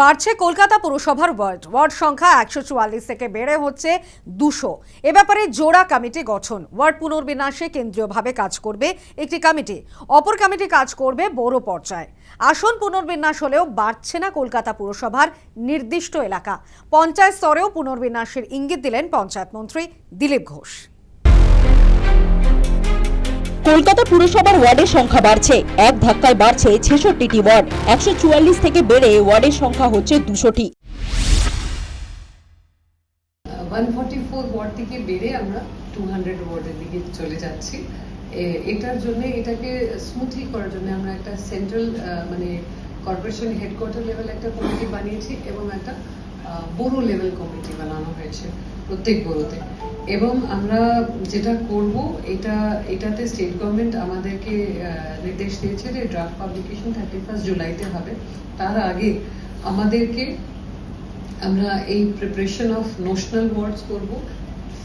বাড়ছে কলকাতা পুরসভার ওয়ার্ড সংখ্যা 144 থেকে বেড়ে হচ্ছে 200। এ ব্যাপারে জোড়া কমিটি গঠন। ওয়ার্ড পুনর্বিন্যাসে কেন্দ্রীয়ভাবে কাজ করবে একটি কমিটি, অপর কমিটি কাজ করবে বড় পর্যায়ে। আসন পুনর্বিন্যাস হলেও বাড়ছে না কলকাতা পুরসভার নির্দিষ্ট এলাকা। পঞ্চায়েত স্তরেও পুনর্বিন্যাসের ইঙ্গিত দিলেন পঞ্চায়েত মন্ত্রী দিলীপ ঘোষ। কলকাতা পুরসভার ওয়ার্ডের সংখ্যা বাড়ছে, এক ধাক্কায় বাড়ছে 66টি ওয়ার্ড। 144 থেকে বেড়ে ওয়ার্ডের সংখ্যা হচ্ছে 200টি। 144 ওয়ার্ড থেকে বেড়ে আমরা 200 ওয়ার্ডের দিকে চলে যাচ্ছি। এটার জন্য এটাকে স্মুথলি করার জন্য আমরা একটা সেন্ট্রাল মানে কর্পোরেশন হেডকোয়ার্টার লেভেল একটা কমিটি বানিয়েছি এবং একটা বড় লেভেল কমিটি বানানো হয়েছে প্রত্যেক বড়োতে। এবং আমরা যেটা করব এটাতে স্টেট গভর্নমেন্ট আমাদেরকে নির্দেশ দিয়েছে যে ড্রাফট পাবলিকেশন 31 জুলাইতে হবে। তার আগে আমাদেরকে আমরা এই প্রিপারেশন অফ নোশনাল ওয়ার্ডস করব,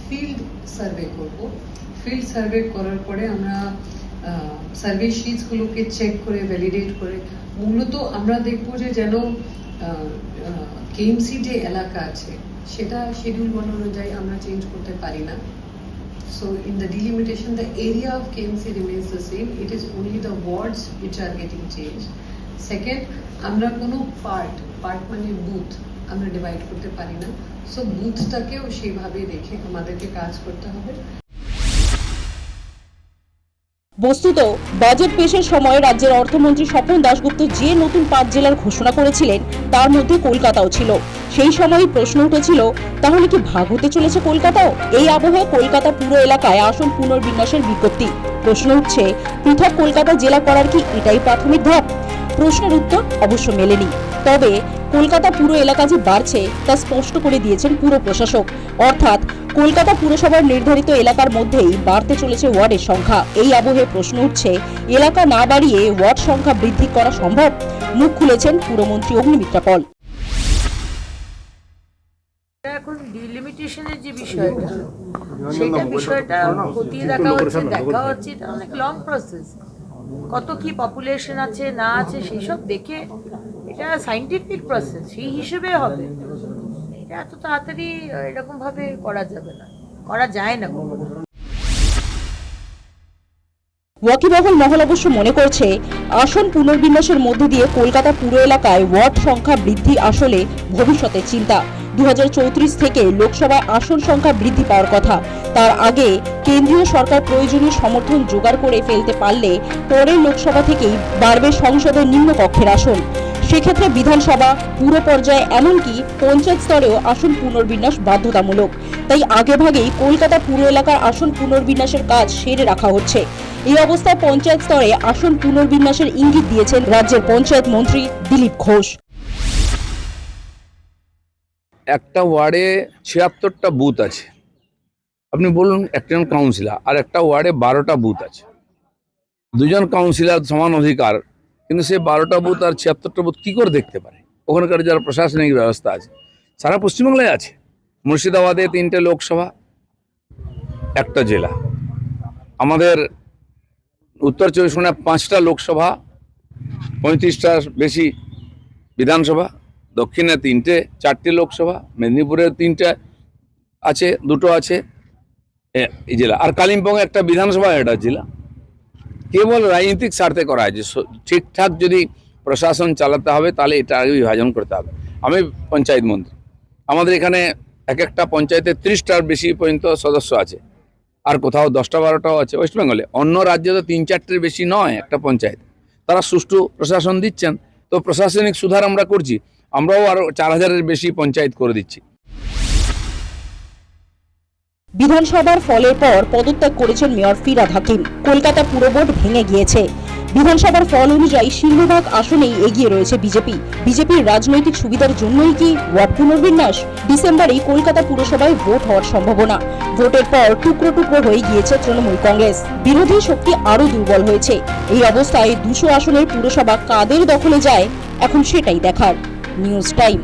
ফিল্ড সার্ভে করব। ফিল্ড সার্ভে করার পরে আমরা সার্ভে শিটস গুলোকে চেক করে ভ্যালিডেট করে মূলত আমরা দেখবো যে যেন কেএমসি যে এলাকা আছে সেটা শিডিউল 1 অনুযায়ী আমরা চেঞ্জ করতে পারি না। So in the delimitation, the area of KMC remains the same. It is only the wards which are getting changed. Second, আমরা কোনো পার্ট মানে বুথ আমরা ডিভাইড করতে পারি না। সো বুথটাকেও সেইভাবে রেখে আমাদেরকে কাজ করতে হবে। বস্তুত বাজেট পেশের সময় রাজ্যের অর্থমন্ত্রী স্বপন দাশগুপ্ত যে নতুন 5 জেলার ঘোষণা করেছিলেন তার মধ্যে কলকাতাও ছিল। সেই সময় প্রশ্ন উঠেছিল, তাহলে কি ভাগ হতে চলেছে কলকাতাও? এই আবহে কলকাতা পুরো এলাকায় আসন পুনর্বিন্যাসের বিজ্ঞপ্তি। প্রশ্ন উঠছে, পৃথক কলকাতা জেলা করার কি এটাই প্রাথমিক ধাপ? প্রশ্নের উত্তর অবশ্য মেলেনি। তবে কলকাতা পুরো এলাকা যে বাড়ছে তা স্পষ্ট করে দিয়েছেন পুর প্রশাসক। অর্থাৎ কলকাতা পুরসভার নির্ধারিত এলাকার মধ্যেই বাড়তে চলেছে ওয়ার্ডের সংখ্যা। এই আবহে প্রশ্ন উঠছে, এলাকা না বাড়িয়ে ওয়ার্ড সংখ্যা বৃদ্ধি করা সম্ভব? মুখ খুলেছেন পুরমন্ত্রী অগ্নিমিত্রা পল। এখন ডিলিমিটেশনের যে বিষয়টা খতিয়ে দেখা হচ্ছে এটা অনেক লং প্রসেস। কত কি পপুলেশন আছে না আছে সেই সব দেখে এটা সাইন্টিফিক প্রসেস, সেই হিসেবে হবে। এটা এত তাড়াতাড়ি এরকম ভাবে করা যাবে না, করা যায় না। ওয়াকিবহাল মহল অবশ্য মনে করছে, আসন পুনর্বিন্যাসের মধ্যে দিয়ে কলকাতা পুরো এলাকায় ওয়ার্ড সংখ্যা বৃদ্ধি আসলে ভবিষ্যতের চিন্তা। 2034 থেকে লোকসভায় আসন সংখ্যা বৃদ্ধি পাওয়ার কথা। তার আগে কেন্দ্রীয় সরকার প্রয়োজনীয় সমর্থন জোগাড় করে ফেলতে পারলে পরের লোকসভা থেকেই বাড়বে সংসদের নিম্নকক্ষের আসন। সেক্ষেত্রে বিধানসভা, পুর পর্যায়ে এমনকি পঞ্চায়েত স্তরেও আসন পুনর্বিন্যাস বাধ্যতামূলক। তাই আগেভাগেই কলকাতা পুরো এলাকার আসন পুনর্বিন্যাসের কাজ সেরে রাখা হচ্ছে। এই অবস্থায় পঞ্চায়েত স্তরে আসন পুনর্বিন্যাসের ইঙ্গিত দিয়েছেন রাজ্যের পঞ্চায়েত মন্ত্রী দিলীপ ঘোষ। একটা ওয়ার্ডে 76টা বুথ আছে, আপনি বলুন একজন কাউন্সিলর, আর একটা ওয়ার্ডে 12টা বুথ আছে। দুজন কাউন্সিলর সমান অধিকার, কিন্তু সে 12টা বুথ আর 76টা বুথ কি করে দেখতে পারে? ওখানকার যারা প্রশাসনিক ব্যবস্থা আছে সারা পশ্চিমবাংলায় আছে। মুর্শিদাবাদে 3টে লোকসভা, একটা জেলা। আমাদের উত্তর 24 পরগনায় 5টা লোকসভা, 35টার বেশি বিধানসভা। দক্ষিণে 4টে লোকসভা, মেদিনীপুরে 3টে আছে, 2টো আছে এই জেলা, আর কালিম্পংয়ে একটা বিধানসভা, একটা জেলা। কেবল রাজনৈতিক স্বার্থে করা হয়েছে। ঠিকঠাক যদি প্রশাসন চালাতে হবে তাহলে এটা আগে বিভাজন করতে হবে। আমি পঞ্চায়েত মন্ত্রী, আমাদের এখানে একটা পঞ্চায়েতে 30টার বেশি পর্যন্ত সদস্য আছে, আর কোথাও 10টা 12টাও আছে ওয়েস্ট বেঙ্গলে। অন্য রাজ্যে তো 3-4টের বেশি নয় একটা পঞ্চায়েত। তারা সুষ্ঠু প্রশাসন দিচ্ছেন, তো প্রশাসনিক সুধার আমরা করছি। আমরাও আরো 4000-এর বেশি পঞ্চায়েত করে দিচ্ছি। বিধানসভার ফলের পর পদত্যাগ করেছেন মেয়র ফিরহাদ হাকিম। কলকাতা পুর বোর্ড ভেঙে গিয়েছে। বিধানসভার ফল অনুযায়ী সিংহভাগ আসনেই এগিয়ে রয়েছে বিজেপি। বিজেপির রাজনৈতিক সুবিধার জন্যই কি ওয়ার্ড পুনর্বিন্যাস? ডিসেম্বরেই কলকাতা পুরসভায় ভোট হওয়ার সম্ভাবনা। ভোটের পর টুকরো টুকরো হয়ে গিয়েছে তৃণমূল কংগ্রেস। বিরোধী শক্তি আরো দুর্বল হয়েছে। এই অবস্থায় 200 আসনের পুরসভা কাদের দখলে যায় এখন সেটাই দেখার। News time.